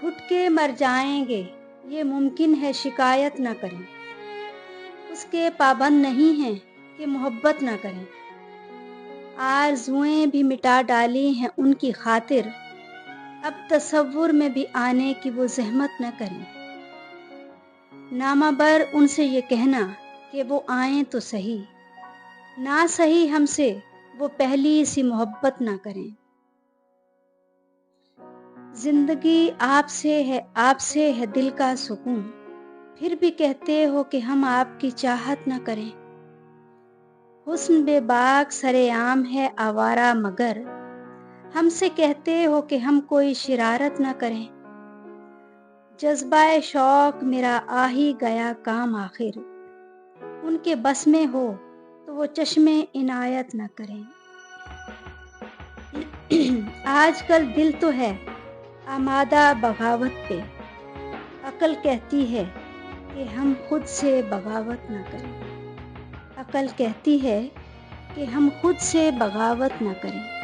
घुट के मर जाएंगे, ये मुमकिन है शिकायत न करें। उसके पाबंद नहीं हैं कि मोहब्बत न करें। आरज़ुएं भी मिटा डाली हैं उनकी खातिर, अब तसव्वुर में भी आने की वो ज़हमत न करें। नामाबर उनसे ये कहना कि वो आएं तो सही, ना सही हमसे वो पहली सी मोहब्बत ना करें। जिंदगी आपसे है दिल का सुकून, फिर भी कहते हो कि हम आपकी चाहत ना करें। हुस्न बेबाक सरेआम है आवारा मगर, हमसे कहते हो कि हम कोई शरारत ना करें। जज्बाए शौक मेरा आ ही गया काम आखिर, उनके बस में हो तो वो चश्मे इनायत ना करें। आजकल दिल तो है आमादा बगावत पे, अक्ल कहती है कि हम खुद से बगावत ना करें। अक्ल कहती है कि हम खुद से बगावत ना करें।